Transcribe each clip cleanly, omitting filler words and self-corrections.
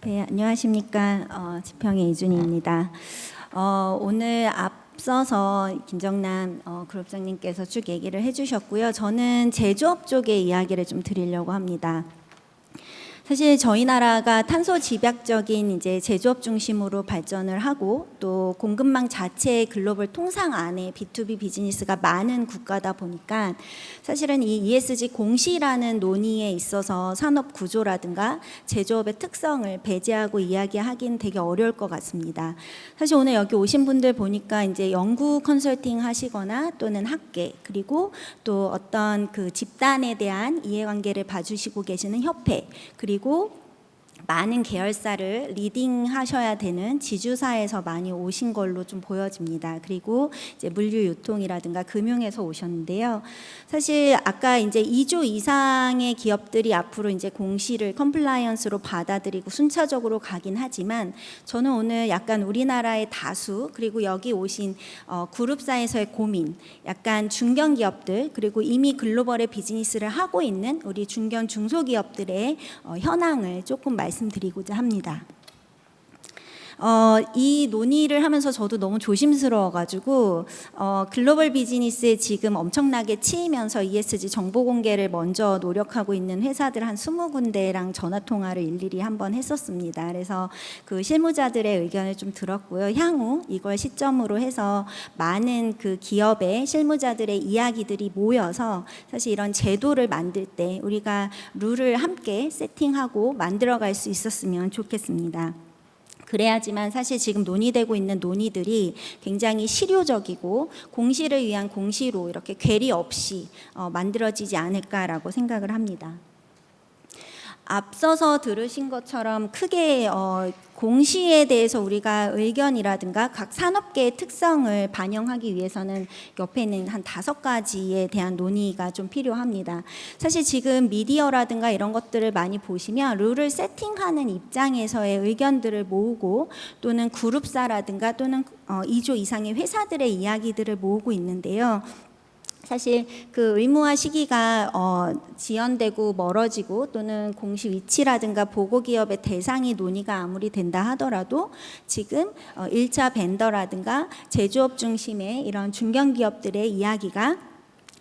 네, 안녕하십니까. 지평의 이준희입니다. 오늘 앞서서 김정남 그룹장님께서 쭉 얘기를 해주셨고요. 저는 제조업 쪽의 이야기를 좀 드리려고 합니다. 사실 저희 나라가 탄소 집약적인 이제 제조업 중심으로 발전을 하고 또 공급망 자체의 글로벌 통상 안에 B2B 비즈니스가 많은 국가다 보니까 사실은 이 ESG 공시라는 논의에 있어서 산업 구조라든가 제조업의 특성을 배제하고 이야기하기는 되게 어려울 것 같습니다. 사실 오늘 여기 오신 분들 보니까 이제 연구 컨설팅 하시거나 또는 학계 그리고 또 어떤 그 집단에 대한 이해관계를 봐주시고 계시는 협회 그리고 많은 계열사를 리딩하셔야 되는 지주사에서 많이 오신 걸로 좀 보여집니다. 그리고 이제 물류 유통이라든가 금융에서 오셨는데요. 사실 아까 이제 2조 이상의 기업들이 앞으로 이제 공시를 컴플라이언스로 받아들이고 순차적으로 가긴 하지만 저는 오늘 약간 우리나라의 다수 그리고 여기 오신 그룹사에서의 고민, 약간 중견기업들 그리고 이미 글로벌의 비즈니스를 하고 있는 우리 중견 중소기업들의 현황을 조금 말씀드리고자 합니다. 이 논의를 하면서 저도 너무 조심스러워가지고 글로벌 비즈니스에 지금 엄청나게 치이면서 ESG 정보 공개를 먼저 노력하고 있는 회사들 한 20군데랑 전화 통화를 일일이 한번 했었습니다. 그래서 그 실무자들의 의견을 좀 들었고요. 향후 이걸 시점으로 해서 많은 그 기업의 실무자들의 이야기들이 모여서 사실 이런 제도를 만들 때 우리가 룰을 함께 세팅하고 만들어갈 수 있었으면 좋겠습니다. 그래야지만 사실 지금 논의되고 있는 논의들이 굉장히 실효적이고 공시를 위한 공시로 이렇게 괴리 없이 만들어지지 않을까라고 생각을 합니다. 앞서서 들으신 것처럼 크게 공시에 대해서 우리가 의견이라든가 각 산업계의 특성을 반영하기 위해서는 옆에 있는 한 5가지에 대한 논의가 좀 필요합니다. 사실 지금 미디어라든가 이런 것들을 많이 보시면 룰을 세팅하는 입장에서의 의견들을 모으고 또는 그룹사라든가 또는 2조 이상의 회사들의 이야기들을 모으고 있는데요. 사실 그 의무화 시기가 지연되고 멀어지고 또는 공시 위치라든가 보고기업의 대상이 논의가 아무리 된다 하더라도 지금 1차 벤더라든가 제조업 중심의 이런 중견기업들의 이야기가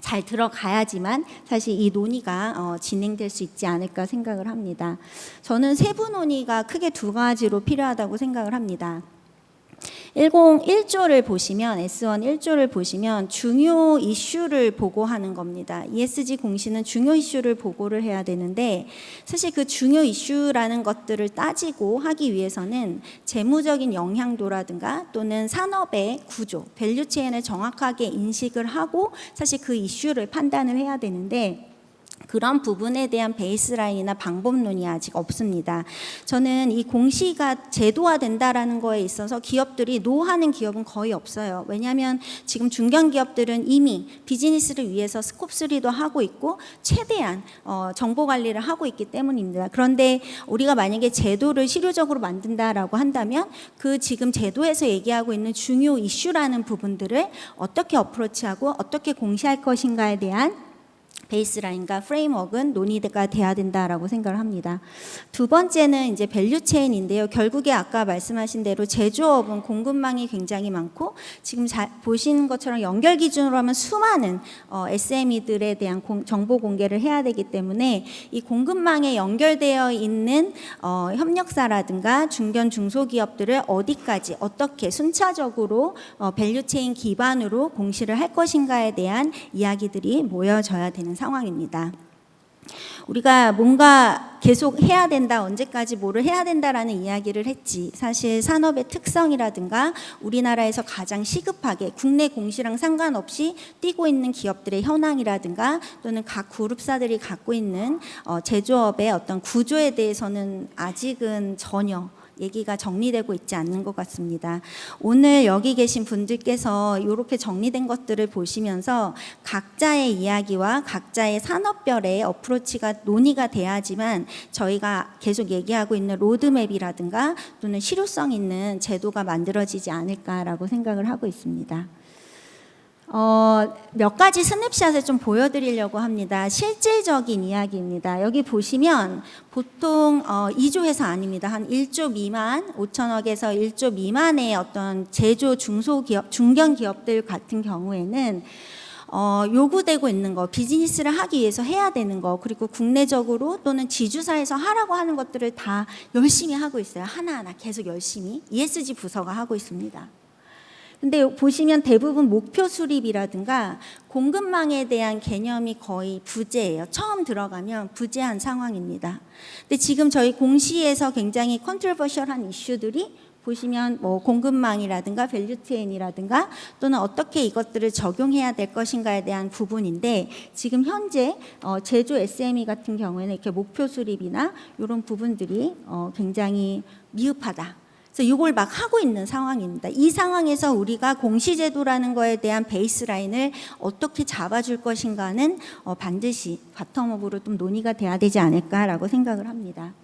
잘 들어가야지만 사실 이 논의가 진행될 수 있지 않을까 생각을 합니다. 저는 세부 논의가 크게 2가지로 필요하다고 생각을 합니다. 101조를 보시면 S1 1조를 보시면 중요 이슈를 보고하는 겁니다. ESG 공시는 중요 이슈를 보고를 해야 되는데 사실 그 중요 이슈라는 것들을 따지고 하기 위해서는 재무적인 영향도라든가 또는 산업의 구조, 밸류체인을 정확하게 인식을 하고 사실 그 이슈를 판단을 해야 되는데 그런 부분에 대한 베이스라인이나 방법론이 아직 없습니다. 저는 이 공시가 제도화된다라는 거에 있어서 기업들이 노하는 기업은 거의 없어요. 왜냐하면 지금 중견기업들은 이미 비즈니스를 위해서 스콥3도 하고 있고 최대한 정보 관리를 하고 있기 때문입니다. 그런데 우리가 만약에 제도를 실효적으로 만든다라고 한다면 그 지금 제도에서 얘기하고 있는 중요 이슈라는 부분들을 어떻게 어프로치하고 어떻게 공시할 것인가에 대한 베이스라인과 프레임워크는 논의가 돼야 된다라고 생각을 합니다. 2번째는 이제 밸류체인인데요. 결국에 아까 말씀하신 대로 제조업은 공급망이 굉장히 많고 지금 보시는 것처럼 연결 기준으로 하면 수많은 SME들에 대한 정보 공개를 해야 되기 때문에 이 공급망에 연결되어 있는 협력사라든가 중견 중소기업들을 어디까지 어떻게 순차적으로 밸류체인 기반으로 공시를 할 것인가에 대한 이야기들이 모여져야 되는 상황입니다. 우리가 뭔가 계속 해야 된다, 언제까지 뭐를 해야 된다라는 이야기를 했지. 사실 산업의 특성이라든가 우리나라에서 가장 시급하게 국내 공시랑 상관없이 뛰고 있는 기업들의 현황이라든가 또는 각 그룹사들이 갖고 있는 제조업의 어떤 구조에 대해서는 아직은 전혀 얘기가 정리되고 있지 않는 것 같습니다. 오늘 여기 계신 분들께서 이렇게 정리된 것들을 보시면서 각자의 이야기와 각자의 산업별의 어프로치가 논의가 돼야지만 저희가 계속 얘기하고 있는 로드맵이라든가 또는 실효성 있는 제도가 만들어지지 않을까라고 생각을 하고 있습니다. 몇 가지 스냅샷을 좀 보여드리려고 합니다. 실질적인 이야기입니다. 여기 보시면 보통 2조 회사 아닙니다. 한 1조 미만, 5천억에서 1조 미만의 어떤 제조 중소기업, 중견기업들 같은 경우에는 요구되고 있는 거, 비즈니스를 하기 위해서 해야 되는 거, 그리고 국내적으로 또는 지주사에서 하라고 하는 것들을 다 열심히 하고 있어요. 하나하나 계속 열심히 ESG 부서가 하고 있습니다. 근데 보시면 대부분 목표 수립이라든가 공급망에 대한 개념이 거의 부재예요. 처음 들어가면 부재한 상황입니다. 근데 지금 저희 공시에서 굉장히 컨트로버셜한 이슈들이 보시면 뭐 공급망이라든가 밸류체인이라든가 또는 어떻게 이것들을 적용해야 될 것인가에 대한 부분인데, 지금 현재 제조 SME 같은 경우에는 이렇게 목표 수립이나 이런 부분들이 굉장히 미흡하다. 그래서 이걸 막 하고 있는 상황입니다. 이 상황에서 우리가 공시제도라는 거에 대한 베이스라인을 어떻게 잡아줄 것인가는 반드시 바텀업으로 좀 논의가 돼야 되지 않을까라고 생각을 합니다.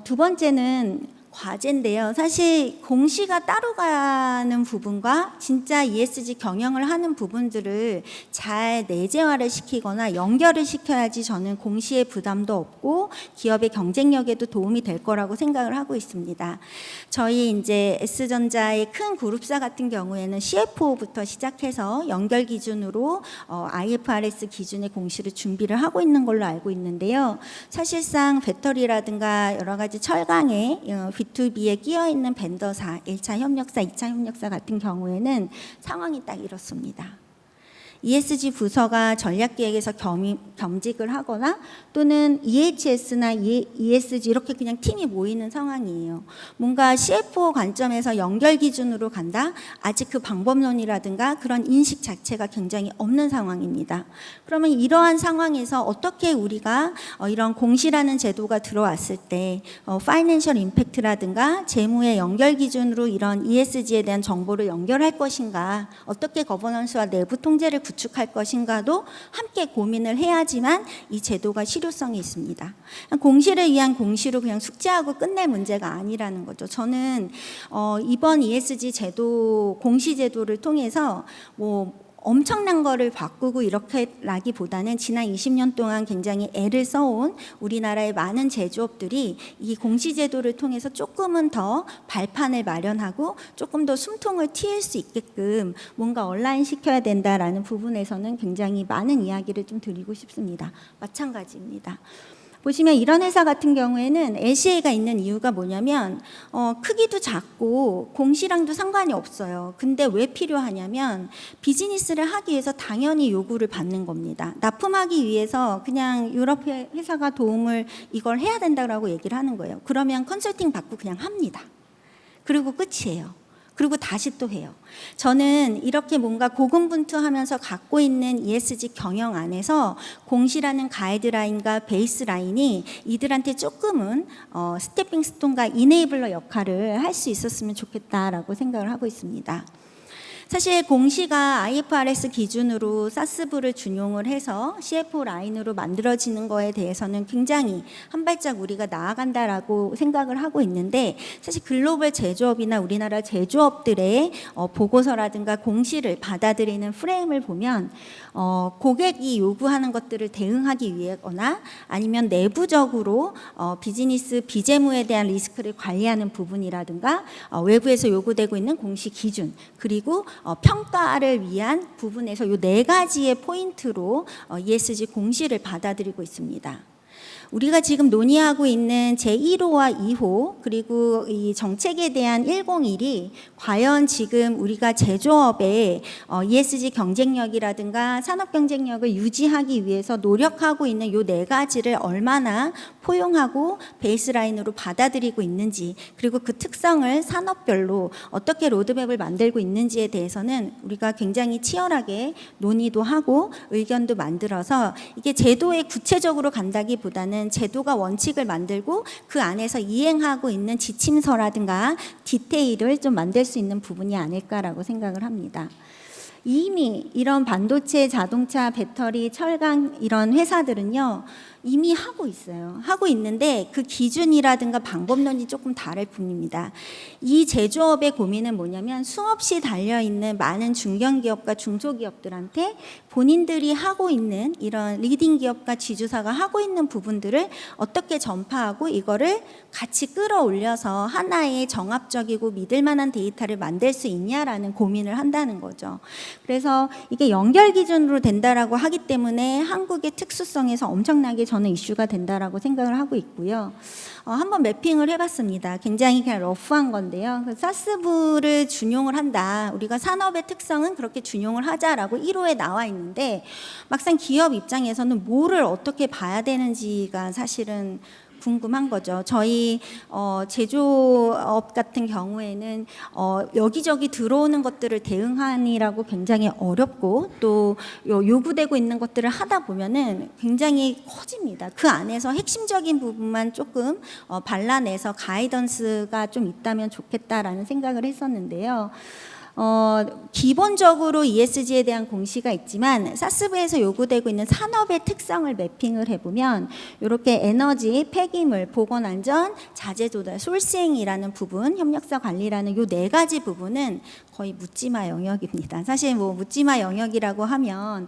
두 번째는 과제인데요. 사실 공시가 따로 가는 부분과 진짜 ESG 경영을 하는 부분들을 잘 내재화를 시키거나 연결을 시켜야지 저는 공시의 부담도 없고 기업의 경쟁력에도 도움이 될 거라고 생각을 하고 있습니다. 저희 이제 S전자의 큰 그룹사 같은 경우에는 CFO부터 시작해서 연결 기준으로 IFRS 기준의 공시를 준비를 하고 있는 걸로 알고 있는데요. 사실상 배터리라든가 여러 가지 철강에 B2B에 끼어있는 벤더사, 1차 협력사, 2차 협력사 같은 경우에는 상황이 딱 이렇습니다. ESG 부서가 전략기획에서 겸직을 하거나 또는 EHS나 ESG 이렇게 그냥 팀이 모이는 상황이에요. 뭔가 CFO 관점에서 연결 기준으로 간다? 아직 그 방법론이라든가 그런 인식 자체가 굉장히 없는 상황입니다. 그러면 이러한 상황에서 어떻게 우리가 이런 공시라는 제도가 들어왔을 때 파이낸셜 임팩트라든가 재무의 연결 기준으로 이런 ESG에 대한 정보를 연결할 것인가, 어떻게 거버넌스와 내부 통제를 구축할 것인가도 함께 고민을 해야지만 이 제도가 실효성이 있습니다. 공시를 위한 공시로 그냥 숙지하고 끝낼 문제가 아니라는 거죠. 저는 이번 ESG 제도, 공시 제도를 통해서 뭐 엄청난 거를 바꾸고 이렇게라기보다는 지난 20년 동안 굉장히 애를 써온 우리나라의 많은 제조업들이 이 공시제도를 통해서 조금은 더 발판을 마련하고 조금 더 숨통을 트일 수 있게끔 뭔가 온라인 시켜야 된다라는 부분에서는 굉장히 많은 이야기를 좀 드리고 싶습니다. 마찬가지입니다. 보시면 이런 회사 같은 경우에는 LCA가 있는 이유가 뭐냐면 크기도 작고 공시랑도 상관이 없어요. 근데 왜 필요하냐면 비즈니스를 하기 위해서 당연히 요구를 받는 겁니다. 납품하기 위해서 그냥 유럽 회사가 도움을 이걸 해야 된다고 얘기를 하는 거예요. 그러면 컨설팅 받고 그냥 합니다. 그리고 끝이에요. 그리고 다시 또 해요. 저는 이렇게 뭔가 고군분투하면서 갖고 있는 ESG 경영 안에서 공시라는 가이드라인과 베이스라인이 이들한테 조금은 스태핑 스톤과 이네이블러 역할을 할 수 있었으면 좋겠다라고 생각을 하고 있습니다. 사실 공시가 IFRS 기준으로 사스부를 준용을 해서 CFO 라인으로 만들어지는 거에 대해서는 굉장히 한 발짝 우리가 나아간다라고 생각을 하고 있는데, 사실 글로벌 제조업이나 우리나라 제조업들의 보고서라든가 공시를 받아들이는 프레임을 보면 고객이 요구하는 것들을 대응하기 위해거나 아니면 내부적으로 비즈니스 비재무에 대한 리스크를 관리하는 부분이라든가 외부에서 요구되고 있는 공시 기준, 그리고 평가를 위한 부분에서 이 네 가지의 포인트로 ESG 공시를 받아들이고 있습니다. 우리가 지금 논의하고 있는 제1호와 2호 그리고 이 정책에 대한 101이 과연 지금 우리가 제조업의 ESG 경쟁력이라든가 산업 경쟁력을 유지하기 위해서 노력하고 있는 이 네 가지를 얼마나 포용하고 베이스라인으로 받아들이고 있는지, 그리고 그 특성을 산업별로 어떻게 로드맵을 만들고 있는지에 대해서는 우리가 굉장히 치열하게 논의도 하고 의견도 만들어서 이게 제도에 구체적으로 간다기보다는 제도가 원칙을 만들고 그 안에서 이행하고 있는 지침서라든가 디테일을 좀 만들 수 있는 부분이 아닐까라고 생각을 합니다. 이미 이런 반도체, 자동차, 배터리, 철강 이런 회사들은요, 이미 하고 있어요. 하고 있는데 그 기준이라든가 방법론이 조금 다를 뿐입니다. 이 제조업의 고민은 뭐냐면 수없이 달려있는 많은 중견기업과 중소기업들한테 본인들이 하고 있는 이런 리딩 기업과 지주사가 하고 있는 부분들을 어떻게 전파하고 이거를 같이 끌어올려서 하나의 정합적이고 믿을 만한 데이터를 만들 수 있냐라는 고민을 한다는 거죠. 그래서 이게 연결 기준으로 된다라고 하기 때문에 한국의 특수성에서 엄청나게 저는 이슈가 된다라고 생각을 하고 있고요. 한번 매핑을 해봤습니다. 굉장히 그냥 러프한 건데요. 사스부를 준용을 한다. 우리가 산업의 특성은 그렇게 준용을 하자라고 1호에 나와 있는데 막상 기업 입장에서는 뭐를 어떻게 봐야 되는지가 사실은 궁금한 거죠. 저희 제조업 같은 경우에는 여기저기 들어오는 것들을 대응하느라고 굉장히 어렵고 또 요구되고 있는 것들을 하다 보면은 굉장히 커집니다. 그 안에서 핵심적인 부분만 조금 발라내서 가이던스가 좀 있다면 좋겠다라는 생각을 했었는데요. 기본적으로 ESG에 대한 공시가 있지만 사스부에서 요구되고 있는 산업의 특성을 매핑을 해보면 이렇게 에너지, 폐기물, 보건안전, 자재조달, 솔싱이라는 부분, 협력사 관리라는 요 4가지 부분은 거의 묻지마 영역입니다. 사실 뭐 묻지마 영역이라고 하면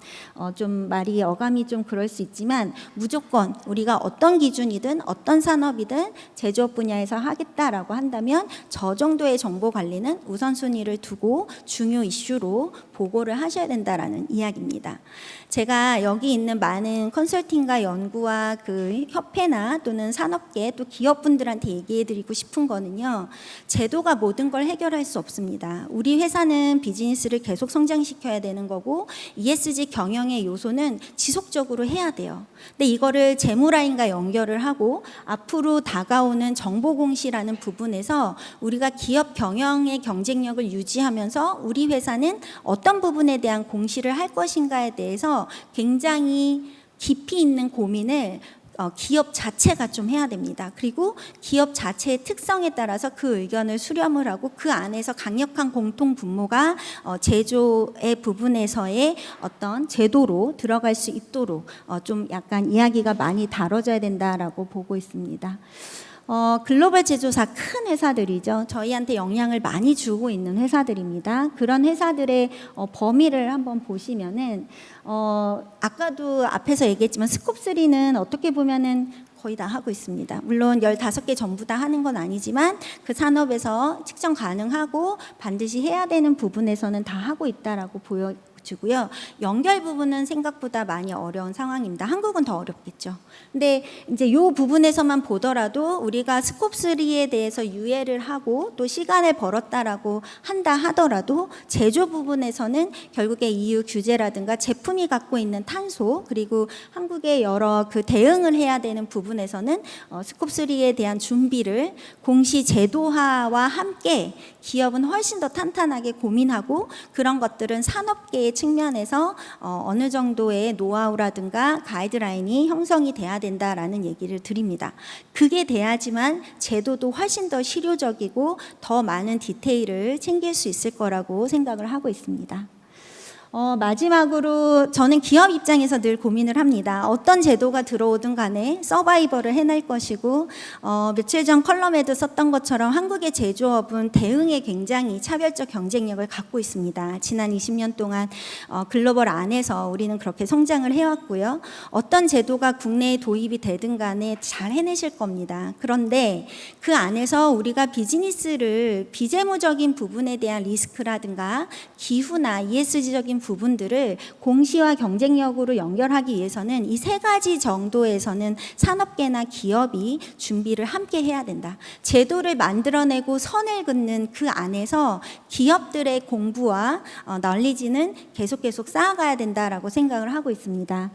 좀 말이 어감이 좀 그럴 수 있지만 무조건 우리가 어떤 기준이든 어떤 산업이든 제조업 분야에서 하겠다라고 한다면 저 정도의 정보 관리는 우선순위를 두고 중요 이슈로 보고를 하셔야 된다라는 이야기입니다. 제가 여기 있는 많은 컨설팅과 연구와 그 협회나 또는 산업계 또 기업분들한테 얘기해드리고 싶은 거는요. 제도가 모든 걸 해결할 수 없습니다. 우리 회사는 비즈니스를 계속 성장시켜야 되는 거고 ESG 경영의 요소는 지속적으로 해야 돼요. 근데 이거를 재무라인과 연결을 하고 앞으로 다가오는 정보공시라는 부분에서 우리가 기업 경영의 경쟁력을 유지하면서 우리 회사는 어떤 부분에 대한 공시를 할 것인가에 대해서 굉장히 깊이 있는 고민을 기업 자체가 좀 해야 됩니다. 그리고 기업 자체의 특성에 따라서 그 의견을 수렴을 하고 그 안에서 강력한 공통 분모가 제조의 부분에서의 어떤 제도로 들어갈 수 있도록 좀 약간 이야기가 많이 다뤄져야 된다라고 보고 있습니다. 글로벌 제조사 큰 회사들이죠. 저희한테 영향을 많이 주고 있는 회사들입니다. 그런 회사들의 범위를 한번 보시면은 아까도 앞에서 얘기했지만 스콥3는 어떻게 보면은 거의 다 하고 있습니다. 물론 15개 전부 다 하는 건 아니지만 그 산업에서 측정 가능하고 반드시 해야 되는 부분에서는 다 하고 있다라고 보여지고요. 연결 부분은 생각보다 많이 어려운 상황입니다. 한국은 더 어렵겠죠. 근데 이제 이 부분에서만 보더라도 우리가 스콥3에 대해서 유예를 하고 또 시간을 벌었다라고 한다 하더라도 제조 부분에서는 결국에 EU 규제라든가 제품이 갖고 있는 탄소 그리고 한국의 여러 그 대응을 해야 되는 부분에서는 스콥3에 대한 준비를 공시 제도화와 함께 기업은 훨씬 더 탄탄하게 고민하고 그런 것들은 산업계의 측면에서 어느 정도의 노하우라든가 가이드라인이 형성이 돼야 된다라는 얘기를 드립니다. 그게 돼야지만 제도도 훨씬 더 실효적이고 더 많은 디테일을 챙길 수 있을 거라고 생각을 하고 있습니다. 마지막으로 저는 기업 입장에서 늘 고민을 합니다. 어떤 제도가 들어오든 간에 서바이벌을 해낼 것이고 며칠 전 컬럼에도 썼던 것처럼 한국의 제조업은 대응에 굉장히 차별적 경쟁력을 갖고 있습니다. 지난 20년 동안 글로벌 안에서 우리는 그렇게 성장을 해왔고요. 어떤 제도가 국내에 도입이 되든 간에 잘 해내실 겁니다. 그런데 그 안에서 우리가 비즈니스를 비재무적인 부분에 대한 리스크라든가 기후나 ESG적인 부분들을 공시와 경쟁력으로 연결하기 위해서는 이 3가지 정도에서는 산업계나 기업이 준비를 함께 해야 된다. 제도를 만들어내고 선을 긋는 그 안에서 기업들의 공부와 널리지는 계속 쌓아가야 된다라고 생각을 하고 있습니다.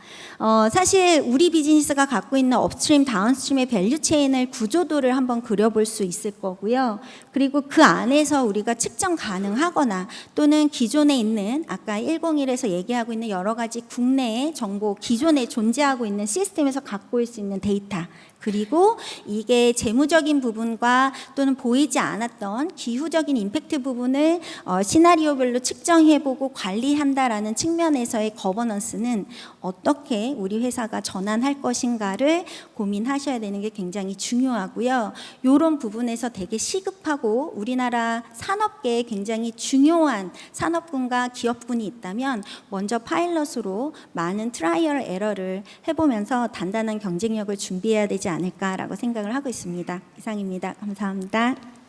사실 우리 비즈니스가 갖고 있는 업스트림, 다운스트림의 밸류체인을 구조도를 한번 그려볼 수 있을 거고요. 그리고 그 안에서 우리가 측정 가능하거나 또는 기존에 있는 아까 101에서 얘기하고 있는 여러 가지 국내의 정보, 기존에 존재하고 있는 시스템에서 갖고 올 수 있는 데이터 그리고 이게 재무적인 부분과 또는 보이지 않았던 기후적인 임팩트 부분을 시나리오별로 측정해보고 관리한다라는 측면에서의 거버넌스는 어떻게 우리 회사가 전환할 것인가를 고민하셔야 되는 게 굉장히 중요하고요. 이런 부분에서 되게 시급하고 우리나라 산업계에 굉장히 중요한 산업군과 기업군이 있다면 먼저 파일럿으로 많은 트라이얼 에러를 해보면서 단단한 경쟁력을 준비해야 되지 않을까라고 생각을 하고 있습니다. 이상입니다. 감사합니다.